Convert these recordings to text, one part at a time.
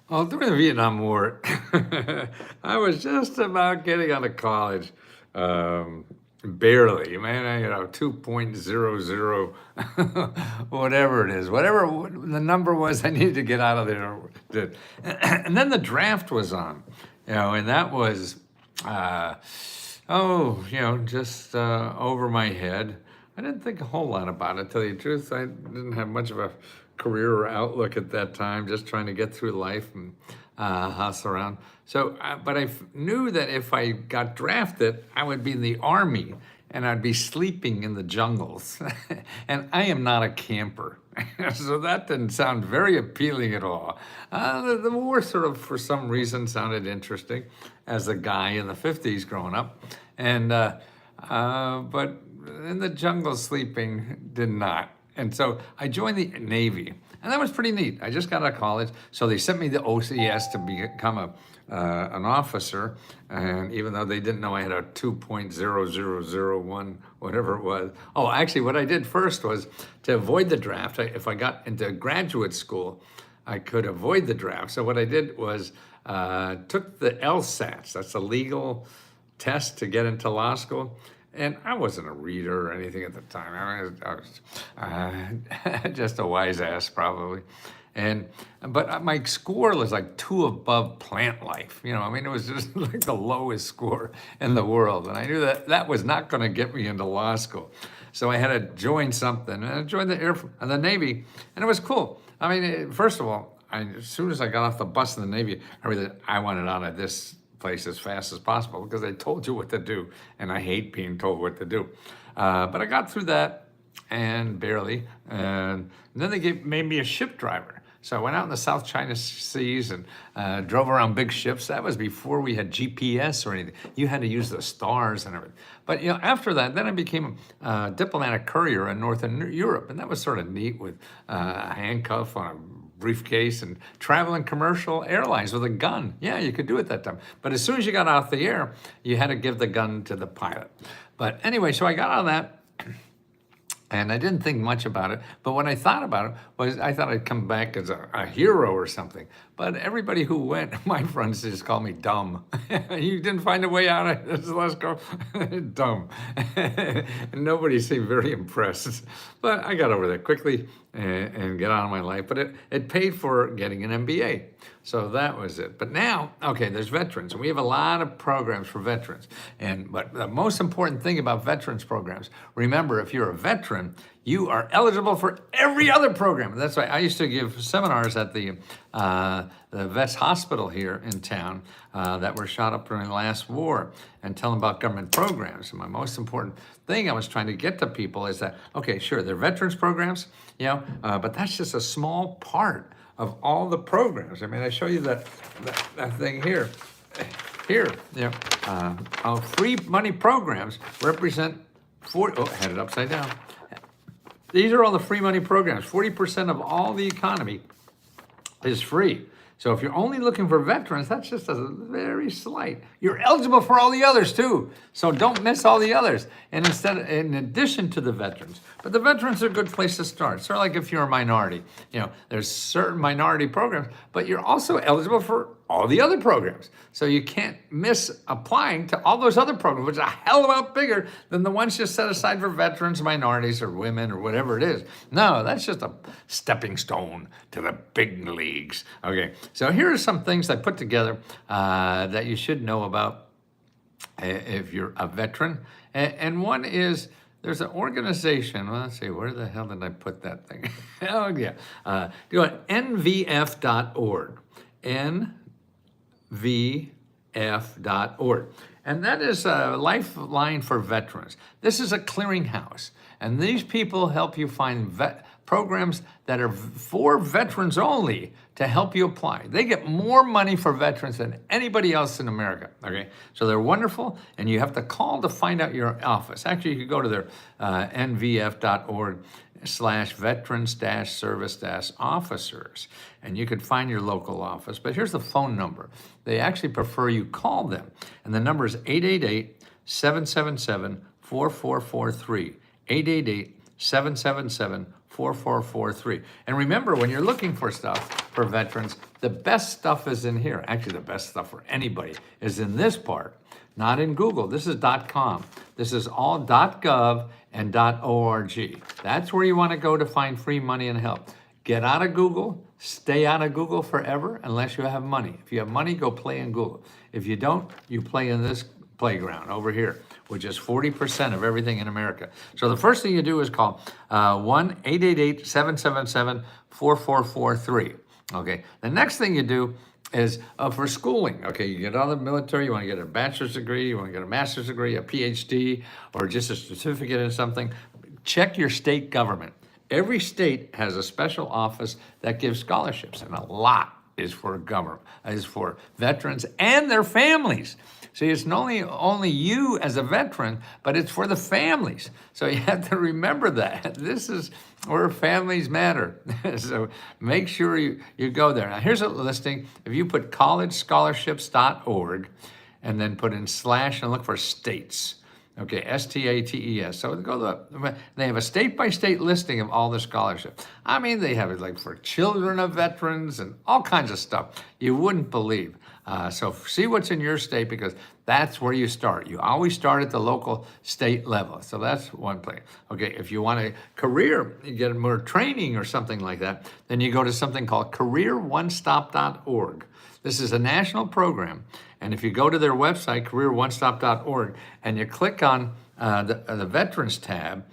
Well, during the Vietnam War, I was just about getting out of college, um, barely, man. 2.00, whatever it is, whatever the number was, I needed to get out of there. And then the draft was on, and that was, uh, just over my head. I didn't think a whole lot about it, to tell you the truth. I didn't have much of a career or outlook at that time, just trying to get through life and hustle around. So, but I knew that if I got drafted, I would be in the Army and I'd be sleeping in the jungles. And I am not a camper. So that didn't sound very appealing at all. The war sort of, for some reason, sounded interesting as a guy in the 50s growing up. And, but in the jungle sleeping did not. And so I joined the Navy, and that was pretty neat. I just got out of college, so they sent me to OCS to become an officer. And even though they didn't know I had a 2.0001, whatever it was. Oh, actually, what I did first was to avoid the draft. If I got into graduate school, I could avoid the draft. So what I did was took the LSATs. That's a legal test to get into law school. And I wasn't a reader or anything at the time. I was just a wise ass, probably. But my score was like 2 above plant life. It was just like the lowest score in the world. And I knew that that was not going to get me into law school. So I had to join something. And I joined the Navy, and it was cool. First of all, as soon as I got off the bus in the Navy, I wanted out of this place as fast as possible because they told you what to do, and I hate being told what to do. But I got through that, and barely. And then they made me a ship driver. So I went out in the South China Seas and drove around big ships. That was before we had GPS or anything. You had to use the stars and everything. But after that, then I became a diplomatic courier in Northern Europe, and that was sort of neat with a handcuff on a briefcase and traveling commercial airlines with a gun. Yeah, you could do it that time. But as soon as you got off the air, you had to give the gun to the pilot. But anyway, so I got out of that. And I didn't think much about it, but what I thought about it was I thought I'd come back as a hero or something. But everybody who went, my friends just called me dumb. You didn't find a way out of this, Lesko? Dumb. And nobody seemed very impressed. But I got over that quickly and got on with my life. But it paid for getting an MBA. So that was it. But now, okay, there's veterans, and we have a lot of programs for veterans. But the most important thing about veterans programs, remember, if you're a veteran, you are eligible for every other program. That's why I used to give seminars at the Vets Hospital here in town that were shot up during the last war and tell them about government programs. And my most important thing I was trying to get to people is that, okay, sure, they're veterans programs, but that's just a small part of all the programs. I show you that thing here. Here, free money programs represent 40, I had it upside down. These are all the free money programs. 40% of all the economy is free. So if you're only looking for veterans, that's just a very slight. You're eligible for all the others too. So don't miss all the others. And in addition to the veterans, but the veterans are a good place to start. Sort of like if you're a minority, there's certain minority programs, but you're also eligible for all the other programs. So you can't miss applying to all those other programs, which are a hell of a lot bigger than the ones just set aside for veterans, minorities, or women, or whatever it is. No, that's just a stepping stone to the big leagues. Okay, so here are some things I put together that you should know about if you're a veteran. And one is, there's an organization, well, let's see, where the hell did I put that thing? Oh, yeah. Do it, nvf.org. nvf.org. And that is a lifeline for veterans. This is a clearinghouse. And these people help you find programs that are for veterans only to help you apply. They get more money for veterans than anybody else in America, okay? So they're wonderful, and you have to call to find out your office. Actually, you could go to their nvf.org/veterans-service-officers, and you could find your local office. But here's the phone number. They actually prefer you call them, and the number is 888-777-4443, 888-777-4443. 4443. And remember, when you're looking for stuff for veterans, the best stuff is in here. Actually, the best stuff for anybody is in this part, not in Google. This is .com. This is all .gov and .org. That's where you want to go to find free money and help. Get out of Google, stay out of Google forever unless you have money. If you have money, go play in Google. If you don't, you play in this playground over here, which is 40% of everything in America. So the first thing you do is call 1-888-777-4443. Okay, the next thing you do is for schooling. Okay, you get out of the military, you want to get a bachelor's degree, you want to get a master's degree, a PhD, or just a certificate in something, check your state government. Every state has a special office that gives scholarships, and a lot is for government, is for veterans and their families. See, it's not only you as a veteran, but it's for the families. So you have to remember that. This is where families matter. So make sure you go there. Now here's a listing. If you put collegescholarships.org and then put in / and look for states. Okay, STATES. So they have a state-by-state listing of all the scholarships. I mean, they have it like for children of veterans and all kinds of stuff you wouldn't believe. So see what's in your state, because that's where you start. You always start at the local state level. So that's one place. Okay, if you want a career, you get more training or something like that, then you go to something called careeronestop.org. This is a national program. And if you go to their website, careeronestop.org, and you click on the Veterans tab,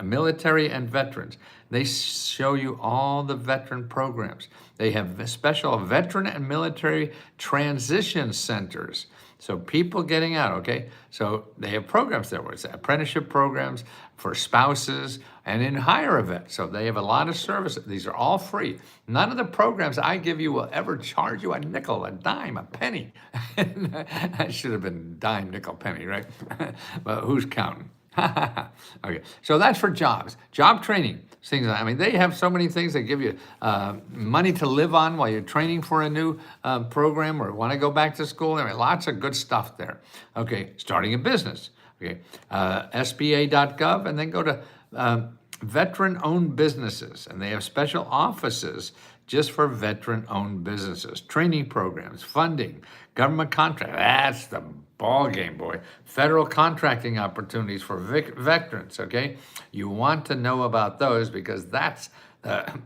military and veterans, they show you all the veteran programs. They have special veteran and military transition centers. So people getting out, okay? So they have programs there, where it's apprenticeship programs for spouses and in hire events. So they have a lot of services. These are all free. None of the programs I give you will ever charge you a nickel, a dime, a penny. I should have been dime, nickel, penny, right? But who's counting? Okay, so that's for jobs, job training, things. I mean, they have so many things. They give you money to live on while you're training for a new program or want to go back to school. I mean, lots of good stuff there. Okay, starting a business. Okay, SBA.gov, and then go to veteran-owned businesses, and they have special offices just for veteran-owned businesses, training programs, funding, government contract. That's the ball game, boy. Federal contracting opportunities for veterans, okay? You want to know about those, because that's a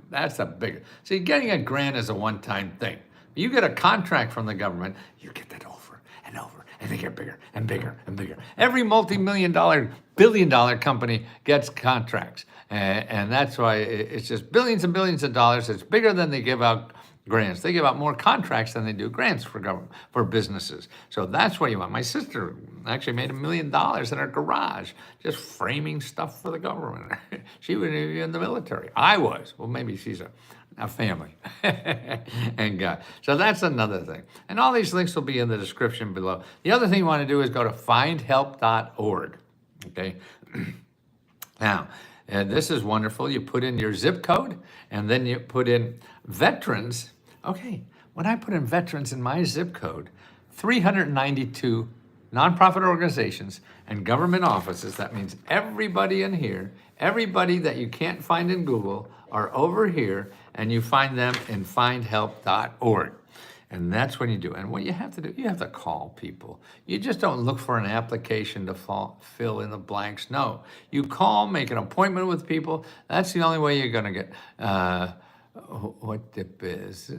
big... See, getting a grant is a one-time thing. You get a contract from the government, you get that over and over, and they get bigger and bigger and bigger. Every multi-million-dollar, billion-dollar company gets contracts. And that's why it's just billions and billions of dollars. It's bigger than they give out grants. They give out more contracts than they do grants for government, for businesses. So that's what you want. My sister actually made $1 million in her garage just framing stuff for the government. She was in the military. I was. Well, maybe she's a family. And God. So that's another thing. And all these links will be in the description below. The other thing you want to do is go to findhelp.org. Okay. Now, and this is wonderful. You put in your zip code, and then you put in veterans. Okay, when I put in veterans in my zip code, 392 nonprofit organizations and government offices, that means everybody in here, everybody that you can't find in Google, are over here, and you find them in findhelp.org. And that's when you do. And what you have to do, you have to call people. You just don't look for an application to fill in the blanks. No, you call, make an appointment with people. That's the only way you're going to get, what dip is.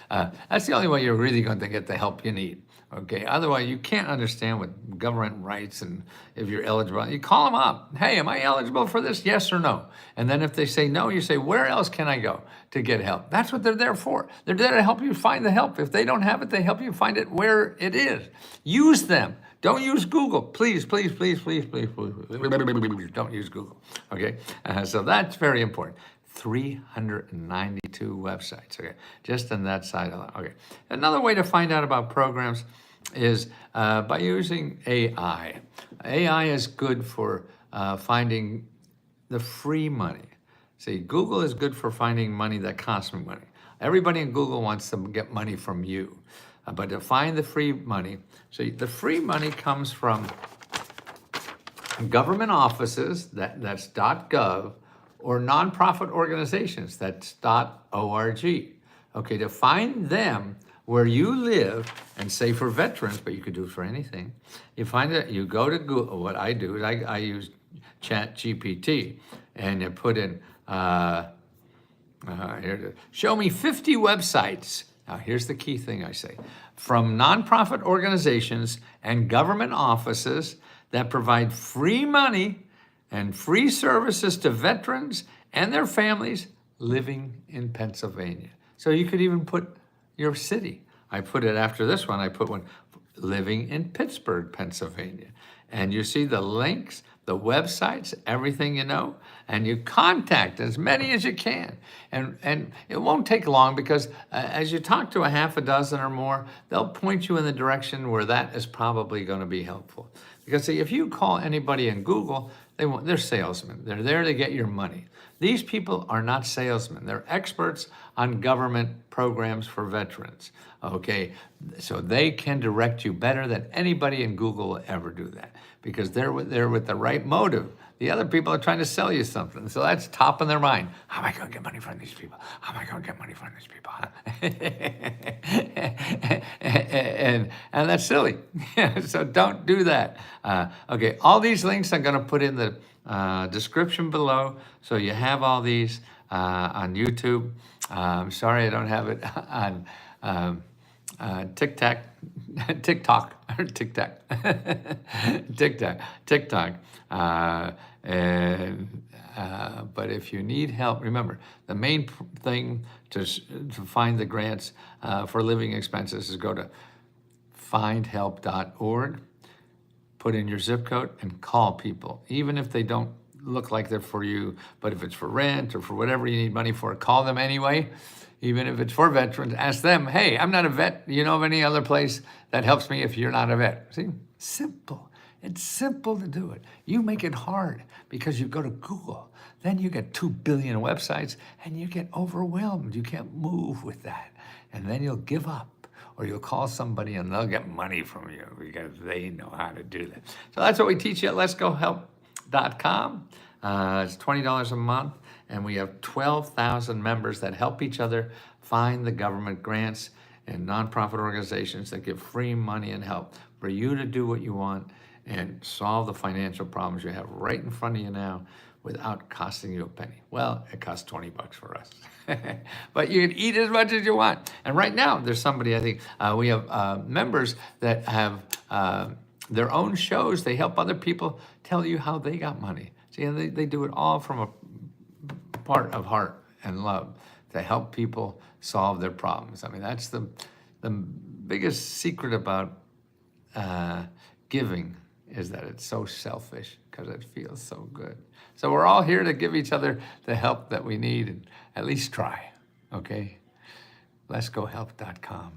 That's the only way you're really going to get the help you need. Okay, otherwise you can't understand what government rights and if you're eligible. You call them up. Hey, am I eligible for this? Yes or no? And then if they say no, you say, where else can I go to get help? That's what they're there for. They're there to help you find the help. If they don't have it, they help you find it where it is. Use them. Don't use Google. Please, please, please, please, please, please. Don't use Google. Okay, so that's very important. 392 websites, okay, just on that side alone. Okay, another way to find out about programs is by using AI. AI is good for finding the free money. See, Google is good for finding money that costs me money. Everybody in Google wants to get money from you, but to find the free money, so the free money comes from government offices, that's .gov, or nonprofit organizations. That's .org. Okay, to find them where you live, and say for veterans, but you could do it for anything. You find that you go to Google. What I do is I use Chat GPT, and you put in, here it is. Show me 50 websites. Now here's the key thing I say. From nonprofit organizations and government offices that provide free money and free services to veterans and their families living in Pennsylvania. So you could even put your city. I put it after this one, I put one, living in Pittsburgh, Pennsylvania. And you see the links, the websites, everything you know, and you contact as many as you can. And it won't take long, because as you talk to a half a dozen or more, they'll point you in the direction where that is probably going to be helpful. Because see, if you call anybody in Google, they're salesmen. They're there to get your money. These people are not salesmen. They're experts on government programs for veterans. Okay, so they can direct you better than anybody in Google will ever do that, because they're with the right motive. The other people are trying to sell you something. So that's top of their mind. How am I going to get money from these people? How am I going to get money from these people? and that's silly. So don't do that. Okay, all these links I'm going to put in the description below. So you have all these on YouTube. I'm sorry I don't have it on TikTok, TikTok. But if you need help, remember, the main thing to find the grants for living expenses is go to findhelp.org, put in your zip code, and call people. Even if they don't look like they're for you, but if it's for rent or for whatever you need money for, call them anyway. Even if it's for veterans, ask them, hey, I'm not a vet. Do you know of any other place that helps me if you're not a vet? See, simple. It's simple to do it. You make it hard because you go to Google. Then you get 2 billion websites and you get overwhelmed. You can't move with that. And then you'll give up, or you'll call somebody and they'll get money from you because they know how to do that. So that's what we teach you at leskohelp.com. It's $20 a month. And we have 12,000 members that help each other find the government grants and nonprofit organizations that give free money and help for you to do what you want and solve the financial problems you have right in front of you now without costing you a penny. Well, it costs 20 bucks for us. But you can eat as much as you want. And right now, there's somebody, I think, we have members that have their own shows. They help other people tell you how they got money. See, they do it all from a part of heart and love to help people solve their problems. I mean, that's the biggest secret about giving, is that it's so selfish because it feels so good. So we're all here to give each other the help that we need, and at least try, okay? Leskohelp.com.